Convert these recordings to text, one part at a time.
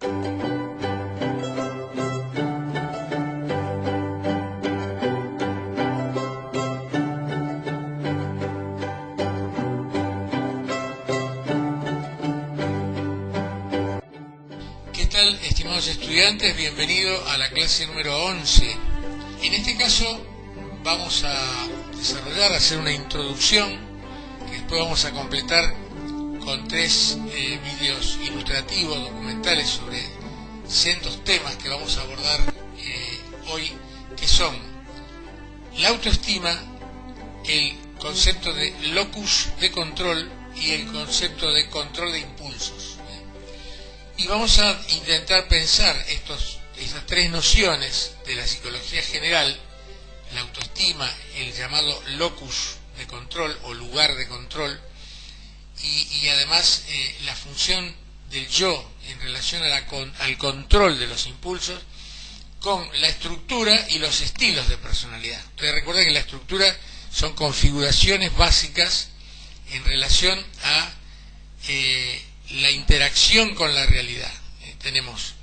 ¿Qué tal, estimados estudiantes? Bienvenido a la clase número 11. En este caso vamos a hacer una introducción que después vamos a completar con tres vídeos ilustrativos, documentales sobre cientos temas que vamos a abordar hoy, que son la autoestima, el concepto de locus de control y el concepto de control de impulsos. Y vamos a intentar pensar esas tres nociones de la psicología general, la autoestima, el llamado locus de control o lugar de control, y además la función del yo en relación al control de los impulsos, con la estructura y los estilos de personalidad. Ustedes recuerden que la estructura son configuraciones básicas en relación a la interacción con la realidad. Tenemos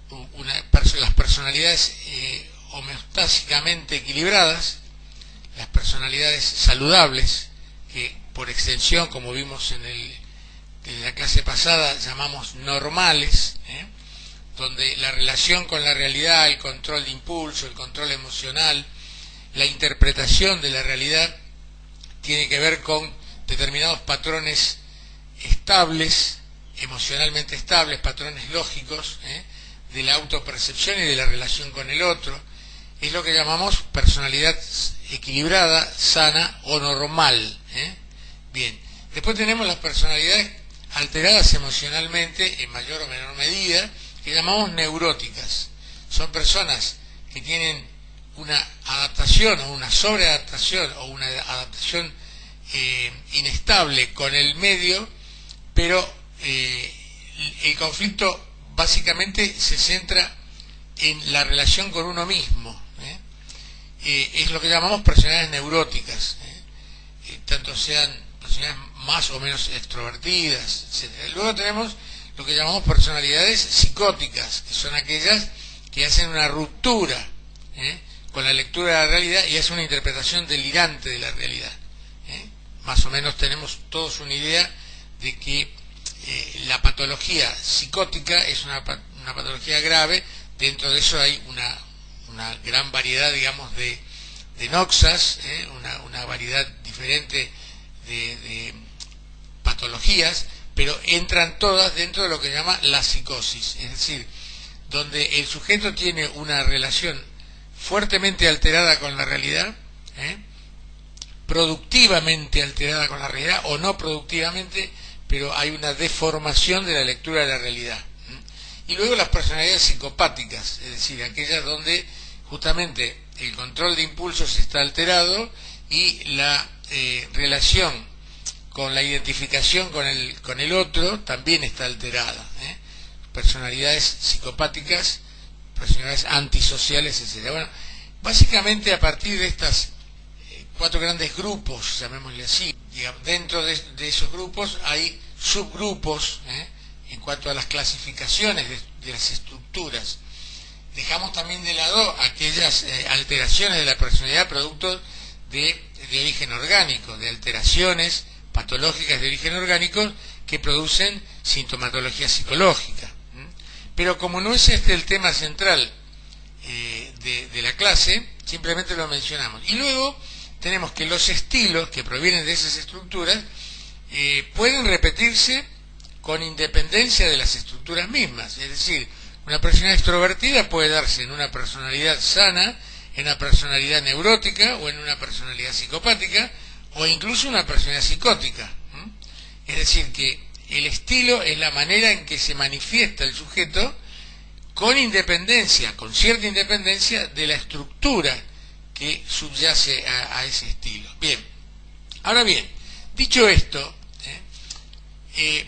las personalidades homeostásicamente equilibradas, las personalidades saludables, que por extensión, como vimos en la clase pasada, llamamos normales, donde la relación con la realidad, el control de impulso, el control emocional, la interpretación de la realidad tiene que ver con determinados patrones estables, emocionalmente estables, patrones lógicos de la autopercepción y de la relación con el otro. Es lo que llamamos personalidad equilibrada, sana o normal. Bien, después tenemos las personalidades alteradas emocionalmente en mayor o menor medida, que llamamos neuróticas. Son personas que tienen una adaptación o una sobreadaptación o una adaptación inestable con el medio, pero el conflicto básicamente se centra en la relación con uno mismo. Es lo que llamamos personalidades neuróticas, tanto sean personalidades más o menos extrovertidas, etc. Luego tenemos lo que llamamos personalidades psicóticas, que son aquellas que hacen una ruptura con la lectura de la realidad y hacen una interpretación delirante de la realidad. Más o menos tenemos todos una idea de que la patología psicótica es una patología grave. Dentro de eso hay una gran variedad, digamos, de noxas, una variedad diferente de patologías, pero entran todas dentro de lo que se llama la psicosis, es decir, donde el sujeto tiene una relación fuertemente alterada con la realidad, productivamente alterada con la realidad o no productivamente, pero hay una deformación de la lectura de la realidad. Y luego las personalidades psicopáticas, es decir, aquellas donde justamente el control de impulsos está alterado y la relación con la identificación con el otro también está alterada. Personalidades psicopáticas, personalidades antisociales, etc. Bueno, básicamente a partir de estas cuatro grandes grupos, llamémosle así, digamos, dentro de esos grupos hay subgrupos en cuanto a las clasificaciones de las estructuras. Dejamos también de lado aquellas alteraciones de la personalidad producto de origen orgánico, de alteraciones patológicas de origen orgánico que producen sintomatología psicológica. Pero como no es este el tema central de la clase, simplemente lo mencionamos. Y luego tenemos que los estilos que provienen de esas estructuras pueden repetirse con independencia de las estructuras mismas. Es decir, una persona extrovertida puede darse en una personalidad sana, en una personalidad neurótica o en una personalidad psicopática o incluso una personalidad psicótica. Es decir, que el estilo es la manera en que se manifiesta el sujeto con independencia, con cierta independencia de la estructura que subyace a ese estilo. Bien, ahora bien, dicho esto,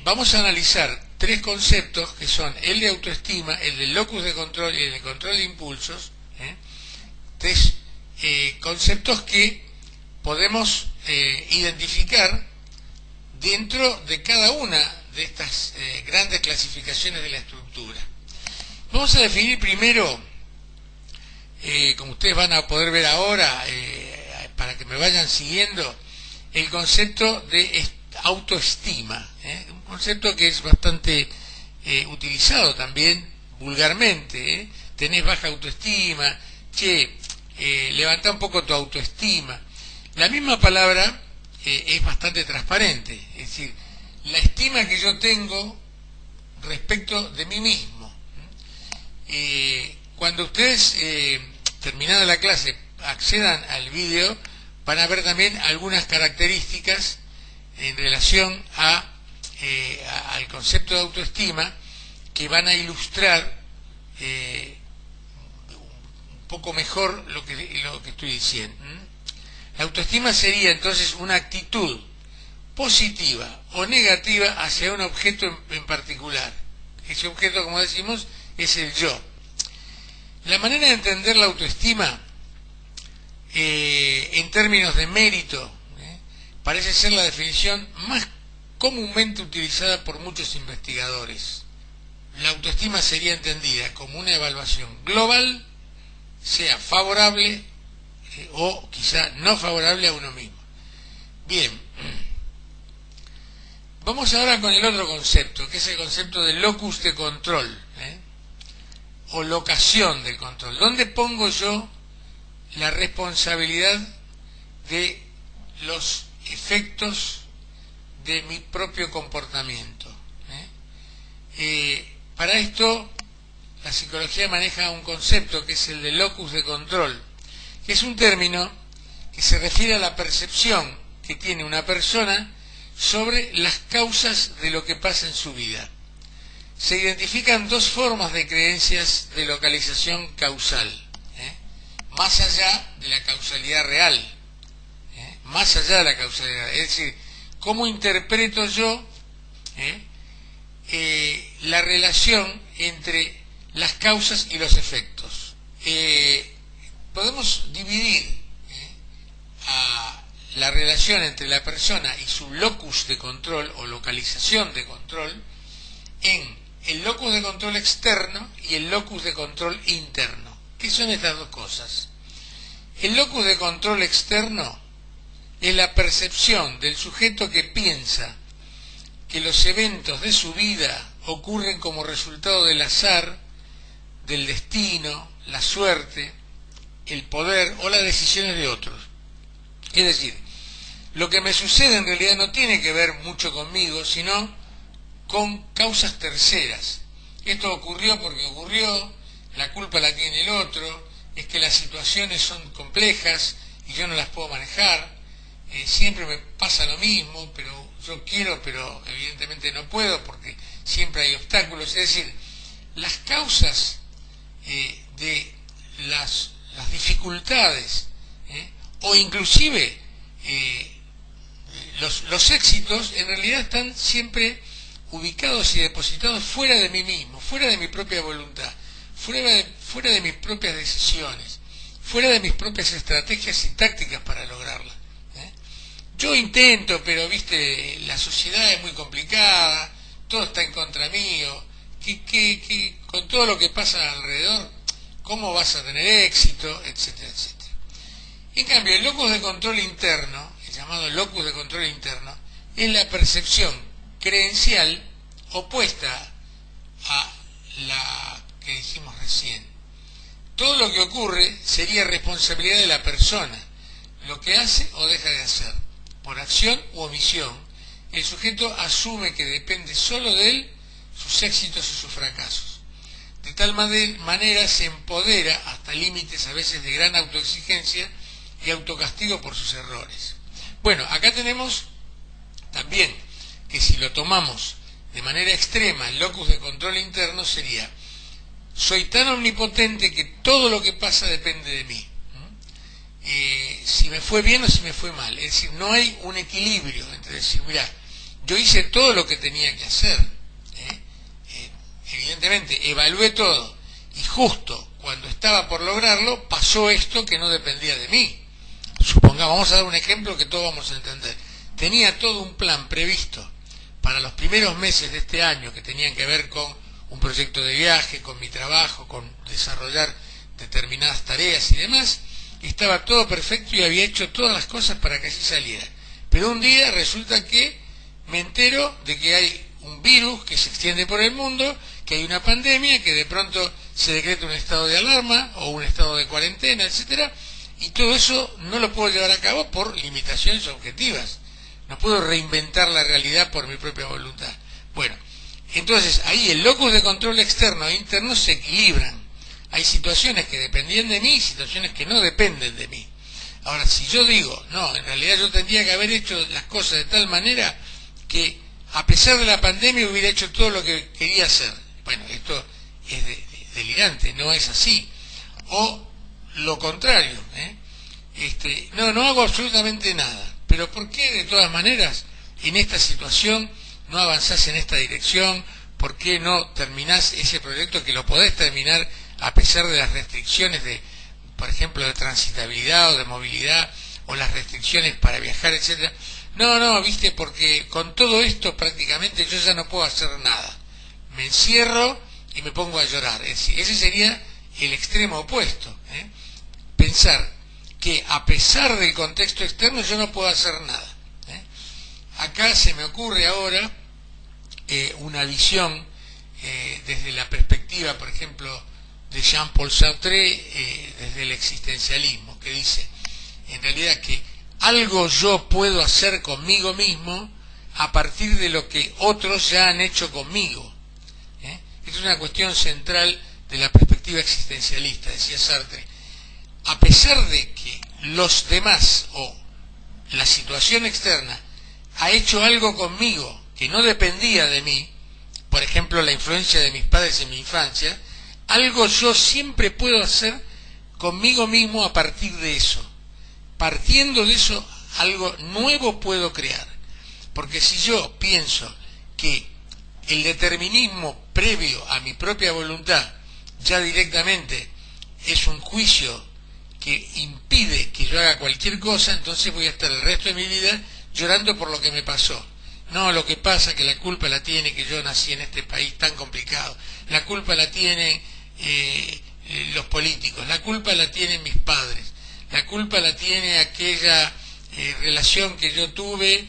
vamos a analizar tres conceptos que son el de autoestima, el del locus de control y el de control de impulsos, tres conceptos que podemos identificar dentro de cada una de estas grandes clasificaciones de la estructura. Vamos a definir primero, como ustedes van a poder ver ahora, para que me vayan siguiendo, el concepto de autoestima, un concepto que es bastante utilizado también vulgarmente. Tenés baja autoestima, levanta un poco tu autoestima. La misma palabra es bastante transparente, es decir, la estima que yo tengo respecto de mí mismo. Cuando ustedes, terminada la clase, accedan al vídeo, van a ver también algunas características en relación al concepto de autoestima que van a ilustrar un poco mejor lo que estoy diciendo. La autoestima sería entonces una actitud positiva o negativa hacia un objeto en particular. Ese objeto, como decimos, es el yo. La manera de entender la autoestima en términos de mérito parece ser la definición más comúnmente utilizada por muchos investigadores. La autoestima sería entendida como una evaluación global, sea favorable o quizá no favorable a uno mismo. Bien, vamos ahora con el otro concepto, que es el concepto de locus de control, o locación del control. ¿Dónde pongo yo la responsabilidad de los efectos de mi propio comportamiento? Para esto, la psicología maneja un concepto que es el de locus de control, que es un término que se refiere a la percepción que tiene una persona sobre las causas de lo que pasa en su vida. Se identifican dos formas de creencias de localización causal, más allá de la causalidad real, más allá de la causalidad, es decir, cómo interpreto yo la relación entre las causas y los efectos. Podemos dividir a la relación entre la persona y su locus de control o localización de control en el locus de control externo y el locus de control interno. ¿Qué son estas dos cosas? El locus de control externo es la percepción del sujeto que piensa que los eventos de su vida ocurren como resultado del azar, del destino, la suerte, el poder o las decisiones de otros. Es decir, lo que me sucede en realidad no tiene que ver mucho conmigo, sino con causas terceras. Esto ocurrió porque ocurrió, la culpa la tiene el otro, es que las situaciones son complejas y yo no las puedo manejar, siempre me pasa lo mismo, pero yo quiero, pero evidentemente no puedo porque siempre hay obstáculos. Es decir, las causas de las dificultades o inclusive los éxitos en realidad están siempre ubicados y depositados fuera de mí mismo, fuera de mi propia voluntad, fuera de mis propias decisiones, fuera de mis propias estrategias y tácticas para lograrlas. Yo intento, pero viste, la sociedad es muy complicada, todo está en contra mío, que con todo lo que pasa alrededor, ¿cómo vas a tener éxito? Etcétera, etcétera. En cambio, el locus de control interno, el llamado locus de control interno, es la percepción creencial opuesta a la que dijimos recién. Todo lo que ocurre sería responsabilidad de la persona, lo que hace o deja de hacer, por acción u omisión. El sujeto asume que depende solo de él sus éxitos y sus fracasos. De tal manera se empodera hasta límites a veces de gran autoexigencia y autocastigo por sus errores. Bueno, acá tenemos también que si lo tomamos de manera extrema, el locus de control interno sería: soy tan omnipotente que todo lo que pasa depende de mí. Si me fue bien o si me fue mal. Es decir, no hay un equilibrio entre decir, mira, yo hice todo lo que tenía que hacer, evidentemente evalué todo y justo cuando estaba por lograrlo pasó esto que no dependía de mí. Supongamos, vamos a dar un ejemplo que todos vamos a entender. Tenía todo un plan previsto para los primeros meses de este año que tenían que ver con un proyecto de viaje, con mi trabajo, con desarrollar determinadas tareas y demás, estaba todo perfecto y había hecho todas las cosas para que así saliera. Pero un día resulta que me entero de que hay un virus que se extiende por el mundo, que hay una pandemia, que de pronto se decreta un estado de alarma o un estado de cuarentena, etcétera, y todo eso no lo puedo llevar a cabo por limitaciones objetivas. No puedo reinventar la realidad por mi propia voluntad. Bueno, entonces ahí el locus de control externo e interno se equilibran. Hay situaciones que dependían de mí y situaciones que no dependen de mí. Ahora, si yo digo, no, en realidad yo tendría que haber hecho las cosas de tal manera que a pesar de la pandemia hubiera hecho todo lo que quería hacer. Bueno, esto es delirante, no es así. O lo contrario, no hago absolutamente nada. Pero ¿por qué de todas maneras en esta situación no avanzás en esta dirección? ¿Por qué no terminás ese proyecto que lo podés terminar a pesar de las restricciones de, por ejemplo, de transitabilidad o de movilidad o las restricciones para viajar, etcétera? No, viste, porque con todo esto prácticamente yo ya no puedo hacer nada. Me encierro y me pongo a llorar. Es decir, ese sería el extremo opuesto. Pensar que a pesar del contexto externo yo no puedo hacer nada. Acá se me ocurre ahora una visión desde la perspectiva, por ejemplo, de Jean-Paul Sartre, desde el existencialismo, que dice, en realidad, que algo yo puedo hacer conmigo mismo a partir de lo que otros ya han hecho conmigo. Esta es una cuestión central de la perspectiva existencialista, decía Sartre. A pesar de que los demás o la situación externa ha hecho algo conmigo que no dependía de mí, por ejemplo la influencia de mis padres en mi infancia, algo yo siempre puedo hacer conmigo mismo a partir de eso. Partiendo de eso, algo nuevo puedo crear. Porque si yo pienso que el determinismo previo a mi propia voluntad ya directamente es un juicio que impide que yo haga cualquier cosa, entonces voy a estar el resto de mi vida llorando por lo que me pasó. No, lo que pasa que la culpa la tiene que yo nací en este país tan complicado, la culpa la tienen los políticos, la culpa la tienen mis padres, la culpa la tiene aquella relación que yo tuve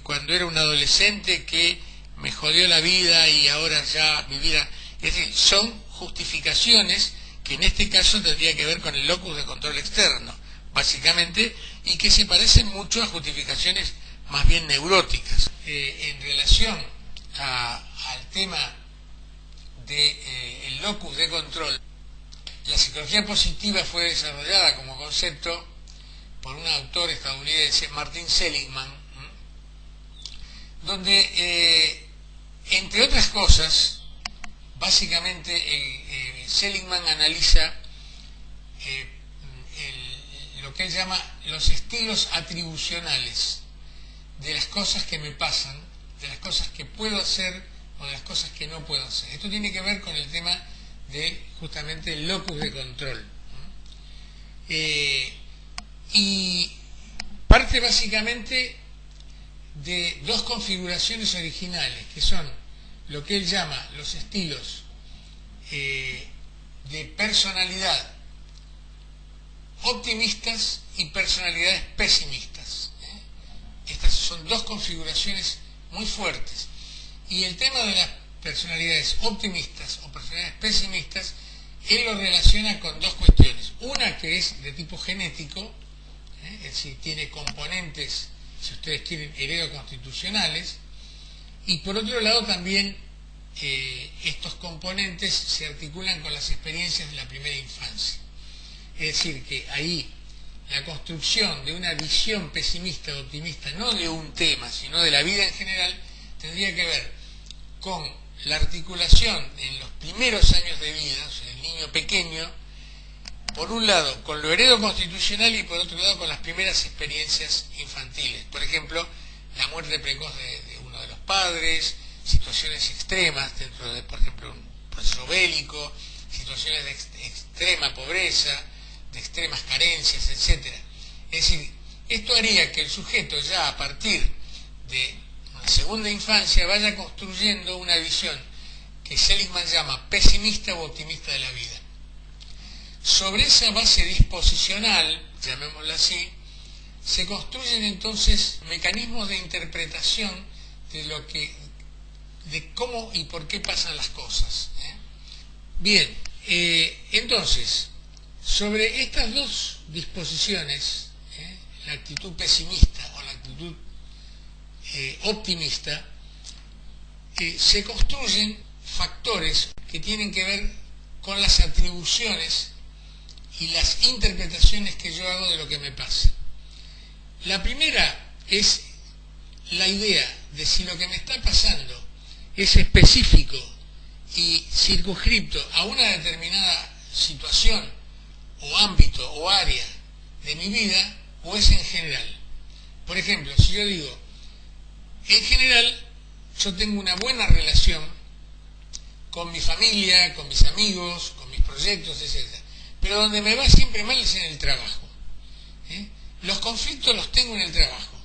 cuando era un adolescente que me jodió la vida y ahora ya mi vida... Es decir, son justificaciones que en este caso tendría que ver con el locus de control externo, básicamente, y que se parecen mucho a justificaciones más bien neuróticas. En relación al tema del locus de control, la psicología positiva fue desarrollada como concepto por un autor estadounidense, Martin Seligman, donde, entre otras cosas, básicamente Seligman analiza lo que él llama los estilos atribucionales de las cosas que me pasan, de las cosas que puedo hacer o de las cosas que no puedo hacer. Esto tiene que ver con el tema de justamente el locus de control. Y parte básicamente de dos configuraciones originales, que son lo que él llama los estilos de personalidad optimistas y personalidades pesimistas. Estas son dos configuraciones muy fuertes. Y el tema de las personalidades optimistas o personalidades pesimistas, él lo relaciona con dos cuestiones. Una que es de tipo genético, es decir, tiene componentes, si ustedes quieren, heredoconstitucionales, y por otro lado también estos componentes se articulan con las experiencias de la primera infancia. Es decir, que ahí la construcción de una visión pesimista o optimista, no de un tema, sino de la vida en general, tendría que ver con la articulación en los primeros años de vida, o sea, el niño pequeño, por un lado con lo heredoconstitucional y por otro lado con las primeras experiencias infantiles. Por ejemplo, la muerte precoz de uno de los padres, situaciones extremas dentro de, por ejemplo, un proceso bélico, situaciones de extrema pobreza, de extremas carencias, etc. Es decir, esto haría que el sujeto ya a partir de una segunda infancia vaya construyendo una visión que Seligman llama pesimista o optimista de la vida. Sobre esa base disposicional, llamémosla así, se construyen entonces mecanismos de interpretación de cómo y por qué pasan las cosas. Bien, entonces, sobre estas dos disposiciones, la actitud pesimista o la actitud optimista, se construyen factores que tienen que ver con las atribuciones y las interpretaciones que yo hago de lo que me pasa. La primera es la idea de si lo que me está pasando es específico y circunscripto a una determinada situación o ámbito o área de mi vida o es en general. Por ejemplo, si yo digo, en general yo tengo una buena relación con mi familia, con mis amigos, con mis proyectos, etc. Pero donde me va siempre mal es en el trabajo. Los conflictos los tengo en el trabajo.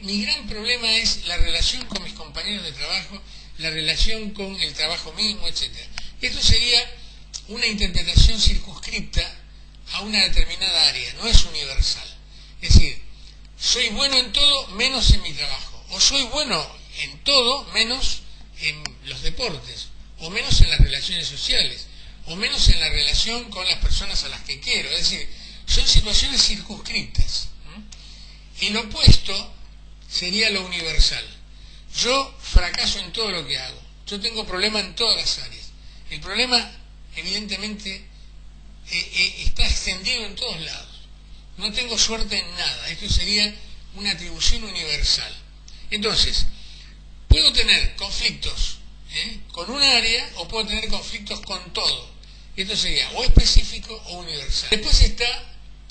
Mi gran problema es la relación con mis compañeros de trabajo, la relación con el trabajo mismo, etc. Esto sería una interpretación circunscripta a una determinada área, no es universal. Es decir, soy bueno en todo menos en mi trabajo, o soy bueno en todo menos en los deportes, o menos en las relaciones sociales, o menos en la relación con las personas a las que quiero. Es decir, son situaciones circunscriptas. El opuesto sería lo universal. Yo fracaso en todo lo que hago. Yo tengo problemas en todas las áreas. El problema, evidentemente, está extendido en todos lados. No tengo suerte en nada. Esto sería una atribución universal. Entonces, puedo tener conflictos con un área o puedo tener conflictos con todo. Esto sería o específico o universal. Después está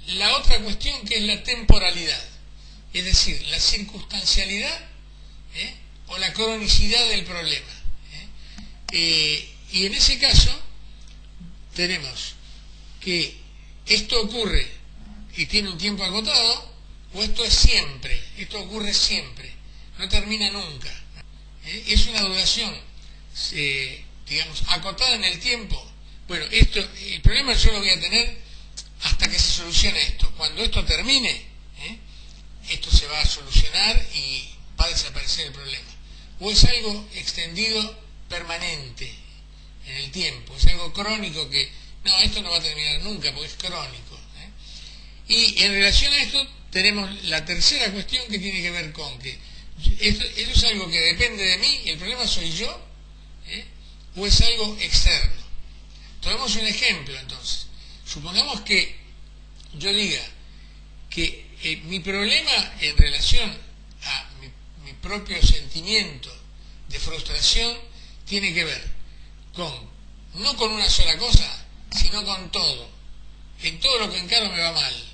la otra cuestión, que es la temporalidad, es decir, la circunstancialidad o la cronicidad del problema. Y en ese caso tenemos que esto ocurre y tiene un tiempo agotado, o esto es siempre, esto ocurre siempre, no termina nunca. Es una duración, digamos, acotada en el tiempo. Bueno, el problema yo lo voy a tener hasta que se solucione esto. Cuando esto termine, esto se va a solucionar y va a desaparecer el problema. O es algo extendido permanente en el tiempo, es algo crónico que, no, esto no va a terminar nunca porque es crónico. Y en relación a esto tenemos la tercera cuestión, que tiene que ver con que esto es algo que depende de mí, el problema soy yo, o es algo externo. Tomemos un ejemplo entonces. Supongamos que yo diga que mi problema en relación a mi propio sentimiento de frustración tiene que ver no con una sola cosa, sino con todo. En todo lo que encaro me va mal.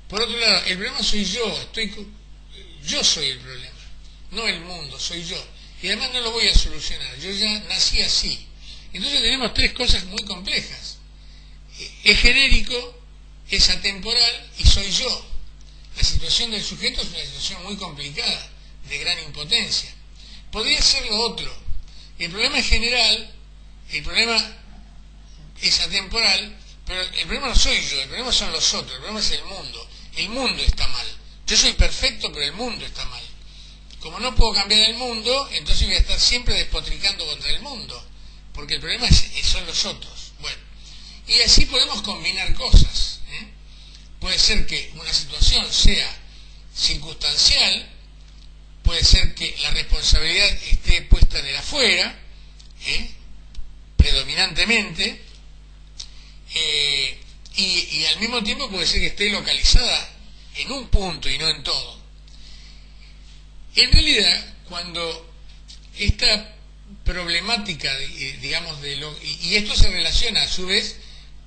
Por otro lado, el problema soy yo, yo soy el problema, no el mundo, soy yo. Y además no lo voy a solucionar, yo ya nací así. Entonces tenemos tres cosas muy complejas. Es genérico, es atemporal y soy yo. La situación del sujeto es una situación muy complicada, de gran impotencia. Podría ser lo otro. El problema es general, el problema es atemporal, pero el problema no soy yo, el problema son los otros, el problema es el mundo. El mundo está mal. Yo soy perfecto, pero el mundo está mal. Como no puedo cambiar el mundo, entonces voy a estar siempre despotricando contra el mundo, porque el problema son los otros. Bueno, y así podemos combinar cosas. Puede ser que una situación sea circunstancial, puede ser que la responsabilidad esté puesta en el afuera, predominantemente, y al mismo tiempo puede ser que esté localizada en un punto y no en todo. En realidad, cuando esta problemática, digamos, y esto se relaciona a su vez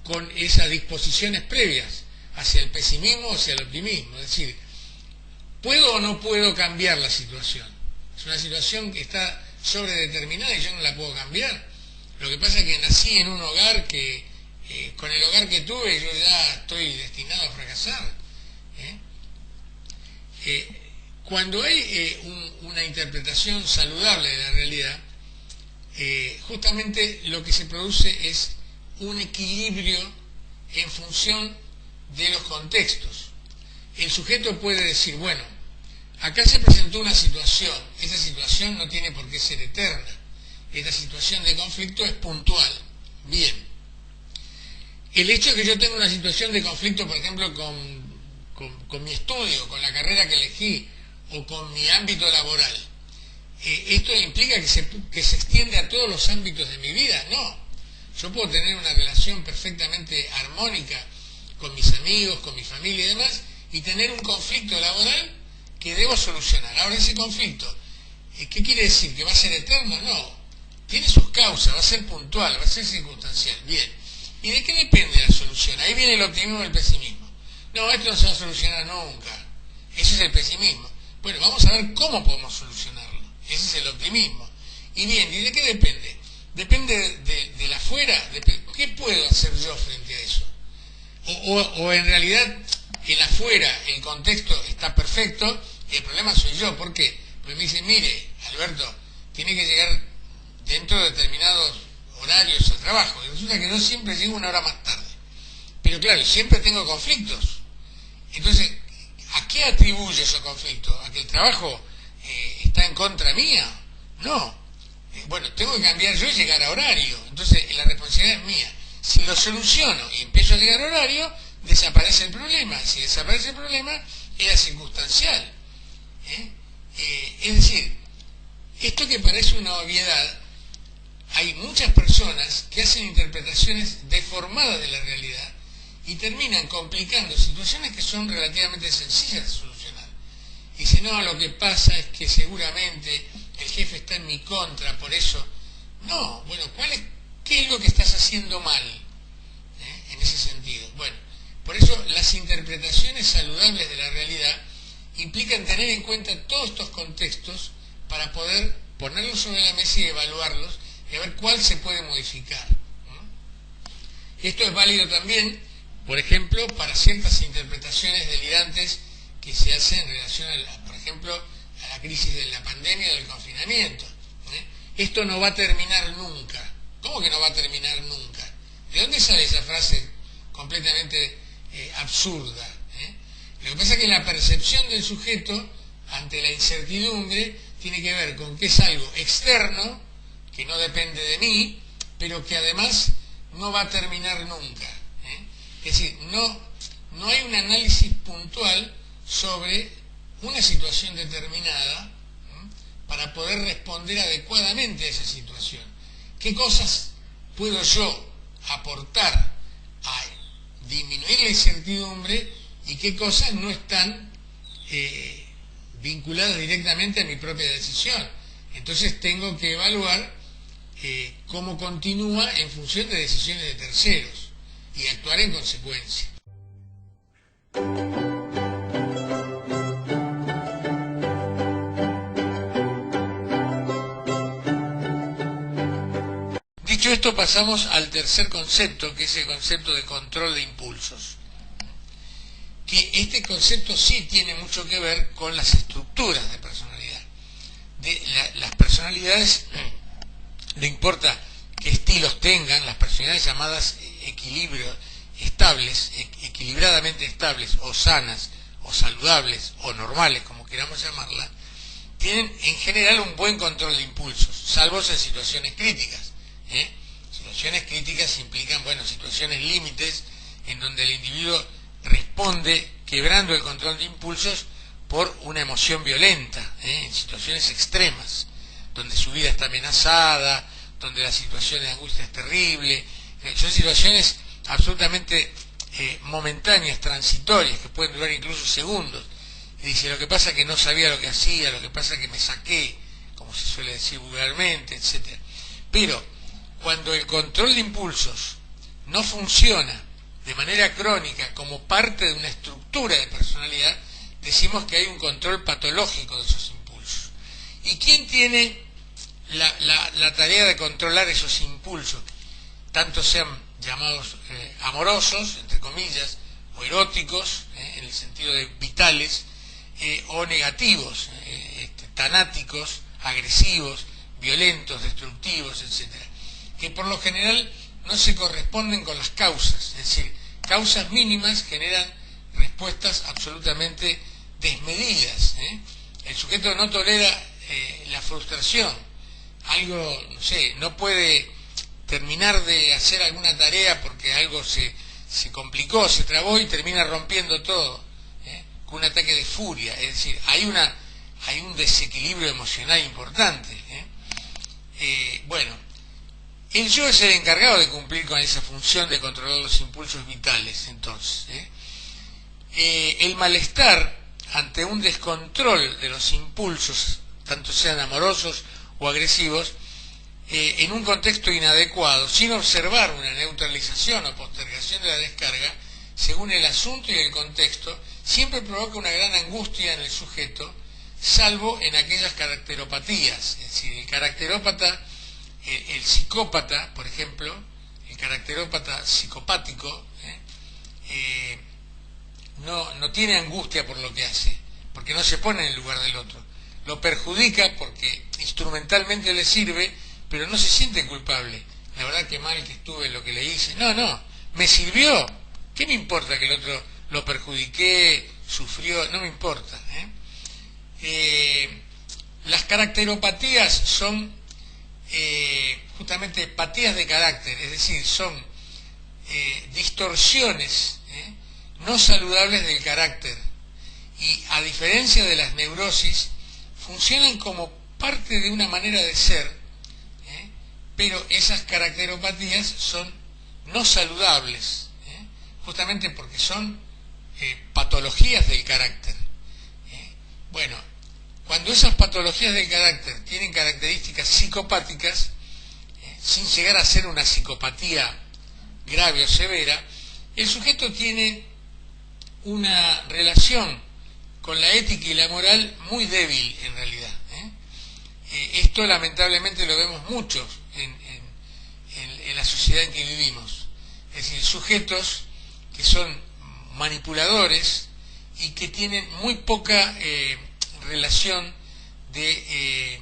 con esas disposiciones previas hacia el pesimismo o hacia el optimismo, es decir, ¿puedo o no puedo cambiar la situación? Es una situación que está sobredeterminada y yo no la puedo cambiar. Lo que pasa es que nací en un hogar que, con el hogar que tuve, yo ya estoy destinado a fracasar. Cuando hay una interpretación saludable de la realidad, justamente lo que se produce es un equilibrio en función de los contextos. El sujeto puede decir, bueno, acá se presentó una situación, esa situación no tiene por qué ser eterna, esta situación de conflicto es puntual, bien. El hecho de que yo tenga una situación de conflicto, por ejemplo, con mi estudio, con la carrera que elegí, o con mi ámbito laboral, ¿esto implica que se extiende a todos los ámbitos de mi vida? No. Yo puedo tener una relación perfectamente armónica con mis amigos, con mi familia y demás, y tener un conflicto laboral que debo solucionar. Ahora, ese conflicto, ¿qué quiere decir? ¿Que va a ser eterno? No. Tiene sus causas, va a ser puntual, va a ser circunstancial. Bien. ¿Y de qué depende la solución? Ahí viene el optimismo y el pesimismo. No, esto no se va a solucionar nunca. Ese es el pesimismo. Bueno, vamos a ver cómo podemos solucionarlo. Ese es el optimismo. Y bien, ¿y de qué depende? Depende del afuera. ¿Qué puedo hacer yo frente a eso? O en realidad el afuera, el contexto está perfecto y el problema soy yo. ¿Por qué? Porque me dicen, mire, Alberto, tiene que llegar dentro de determinados horarios al trabajo. Y resulta que yo siempre llego una hora más tarde. Pero claro, siempre tengo conflictos. Entonces, ¿a qué atribuyo esos conflictos? ¿A que el trabajo está en contra mía? No. Bueno, tengo que cambiar yo y llegar a horario. Entonces, la responsabilidad es mía. Si lo soluciono y empiezo a llegar a horario, desaparece el problema. Si desaparece el problema, era circunstancial. Es decir, esto que parece una obviedad, hay muchas personas que hacen interpretaciones deformadas de la realidad y terminan complicando situaciones que son relativamente sencillas de solucionar. Y dice, no, lo que pasa es que seguramente el jefe está en mi contra, por eso. No, bueno, ¿qué es lo que estás haciendo mal? En ese sentido. Bueno, por eso las interpretaciones saludables de la realidad implican tener en cuenta todos estos contextos para poder ponerlos sobre la mesa y evaluarlos y a ver cuál se puede modificar. Esto es válido también, por ejemplo, para ciertas interpretaciones delirantes que se hacen en relación, por ejemplo, a la crisis de la pandemia y del confinamiento. Esto no va a terminar nunca. ¿Cómo que no va a terminar nunca? ¿De dónde sale esa frase completamente absurda? Lo que pasa es que la percepción del sujeto ante la incertidumbre tiene que ver con que es algo externo, que no depende de mí, pero que además no va a terminar nunca. Es decir, no hay un análisis puntual sobre una situación determinada para poder responder adecuadamente a esa situación. ¿Qué cosas puedo yo aportar a disminuir la incertidumbre y qué cosas no están vinculadas directamente a mi propia decisión? Entonces tengo que evaluar cómo continúa en función de decisiones de terceros y actuar en consecuencia. Dicho esto, pasamos al tercer concepto, que es el concepto de control de impulsos. Que este concepto sí tiene mucho que ver con las estructuras de personalidad. Las personalidades, no importa qué estilos tengan, las personalidades llamadas equilibradamente estables, o sanas, o saludables, o normales, como queramos llamarla, tienen en general un buen control de impulsos, salvo en situaciones críticas. Situaciones críticas implican, situaciones límites en donde el individuo responde quebrando el control de impulsos por una emoción violenta, en situaciones extremas, donde su vida está amenazada, donde la situación de angustia es terrible. Son situaciones absolutamente momentáneas, transitorias, que pueden durar incluso segundos. Y dice, lo que pasa es que no sabía lo que hacía, lo que pasa es que me saqué, como se suele decir vulgarmente, etc. Pero cuando el control de impulsos no funciona de manera crónica como parte de una estructura de personalidad, decimos que hay un control patológico de esos impulsos. ¿Y quién tiene la tarea de controlar esos impulsos? Tanto sean llamados amorosos, entre comillas, o eróticos, en el sentido de vitales, o negativos, tanáticos, agresivos, violentos, destructivos, etcétera, que por lo general no se corresponden con las causas, es decir, causas mínimas generan respuestas absolutamente desmedidas. El sujeto no tolera la frustración, algo, no sé, no puede terminar de hacer alguna tarea porque algo se complicó, se trabó y termina rompiendo todo, con un ataque de furia. Es decir, hay un desequilibrio emocional importante. Bueno, el yo es el encargado de cumplir con esa función de controlar los impulsos vitales. Entonces, el malestar ante un descontrol de los impulsos, tanto sean amorosos o agresivos, en un contexto inadecuado, sin observar una neutralización o postergación de la descarga, según el asunto y el contexto, siempre provoca una gran angustia en el sujeto, salvo en aquellas caracteropatías. Es decir, el caracterópata, el psicópata, por ejemplo, el caracterópata psicopático, no tiene angustia por lo que hace, porque no se pone en el lugar del otro. Lo perjudica porque instrumentalmente le sirve, pero no se siente culpable. La verdad que mal que estuve en lo que le hice. No, me sirvió. ¿Qué me importa que el otro lo perjudiqué, sufrió? No me importa. Las caracteropatías son justamente patías de carácter, es decir, son distorsiones no saludables del carácter, y a diferencia de las neurosis funcionan como parte de una manera de ser, pero esas caracteropatías son no saludables, justamente porque son patologías del carácter. Bueno, cuando esas patologías del carácter tienen características psicopáticas, sin llegar a ser una psicopatía grave o severa, el sujeto tiene una relación con la ética y la moral muy débil en realidad. Esto lamentablemente lo vemos mucho en la sociedad en que vivimos. Es decir, sujetos que son manipuladores y que tienen muy poca relación de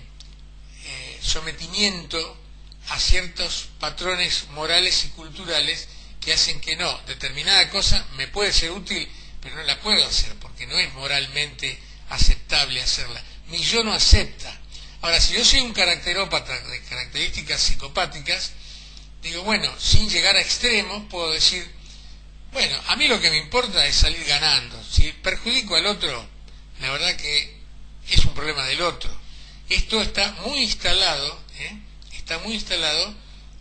sometimiento a ciertos patrones morales y culturales que hacen que no, determinada cosa me puede ser útil, pero no la puedo hacer porque no es moralmente aceptable hacerla. Mi yo no acepta. Ahora, si yo soy un caracterópata de características psicopáticas, digo, bueno, sin llegar a extremos, puedo decir, bueno, a mí lo que me importa es salir ganando. Si perjudico al otro, la verdad que es un problema del otro. Esto está muy instalado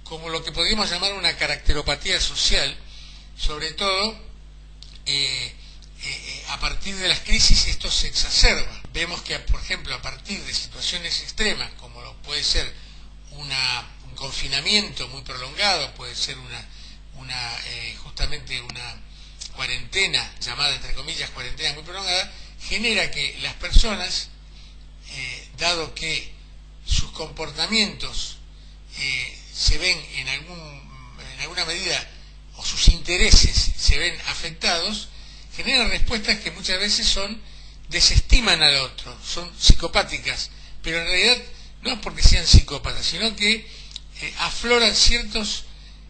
como lo que podríamos llamar una caracteropatía social, sobre todo a partir de las crisis esto se exacerba. Vemos que, por ejemplo, a partir de situaciones extremas, como puede ser un confinamiento muy prolongado, puede ser justamente una cuarentena, llamada entre comillas cuarentena muy prolongada, genera que las personas, dado que sus comportamientos se ven en alguna medida, o sus intereses se ven afectados, generan respuestas que muchas veces desestiman al otro, son psicopáticas, pero en realidad no es porque sean psicópatas, sino que afloran ciertos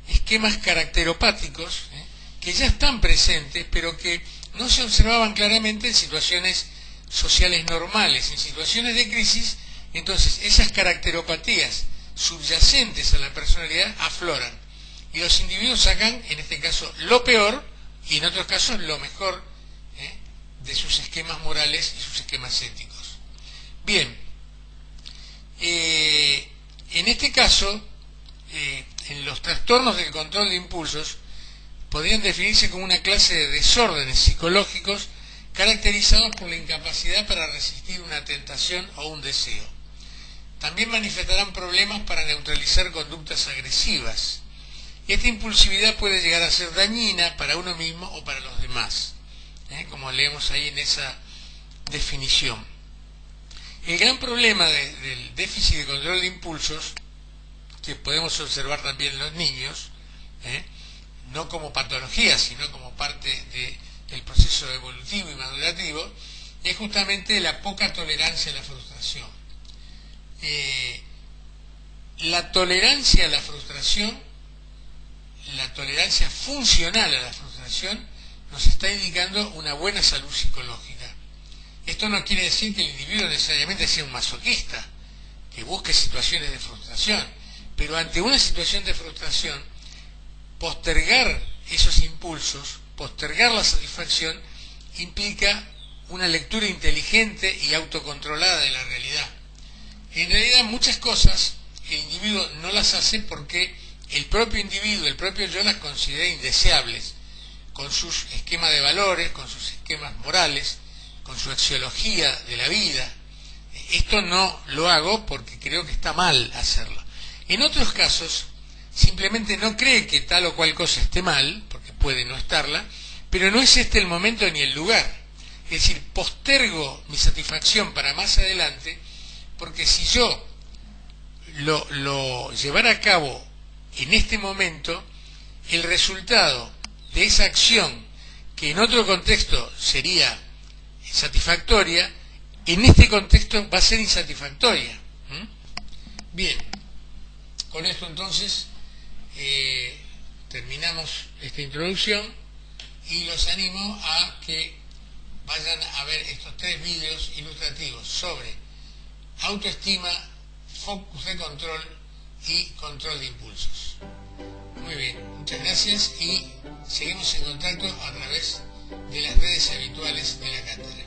esquemas caracteropáticos que ya están presentes, pero que no se observaban claramente en situaciones sociales normales. En situaciones de crisis, entonces esas caracteropatías subyacentes a la personalidad afloran, y los individuos sacan, en este caso, lo peor, y en otros casos lo mejor de sus esquemas morales y sus esquemas éticos. Bien, en este caso, en los trastornos del control de impulsos podrían definirse como una clase de desórdenes psicológicos caracterizados por la incapacidad para resistir una tentación o un deseo. También manifestarán problemas para neutralizar conductas agresivas. Esta impulsividad puede llegar a ser dañina para uno mismo o para los demás, como leemos ahí en esa definición. El gran problema del déficit de control de impulsos, que podemos observar también en los niños, no como patología, sino como parte del proceso evolutivo y madurativo, es justamente la poca tolerancia a la frustración. la tolerancia a la frustración, la tolerancia funcional a la frustración, nos está indicando una buena salud psicológica. Esto no quiere decir que el individuo necesariamente sea un masoquista, que busque situaciones de frustración, pero ante una situación de frustración, postergar esos impulsos, postergar la satisfacción, implica una lectura inteligente y autocontrolada de la realidad. En realidad muchas cosas el individuo no las hace porque el propio individuo, el propio yo, las considera indeseables, con sus esquemas de valores, con sus esquemas morales, con su axiología de la vida. Esto no lo hago porque creo que está mal hacerlo. En otros casos, simplemente no cree que tal o cual cosa esté mal, porque puede no estarla, pero no es este el momento ni el lugar. Es decir, postergo mi satisfacción para más adelante, porque si yo lo llevara a cabo en este momento, el resultado de esa acción, que en otro contexto sería satisfactoria, en este contexto va a ser insatisfactoria. Bien, con esto entonces terminamos esta introducción y los animo a que vayan a ver estos 3 vídeos ilustrativos sobre autoestima, focus de control y control de impulsos. Muy bien, muchas gracias y seguimos en contacto a través de las redes habituales de la cátedra.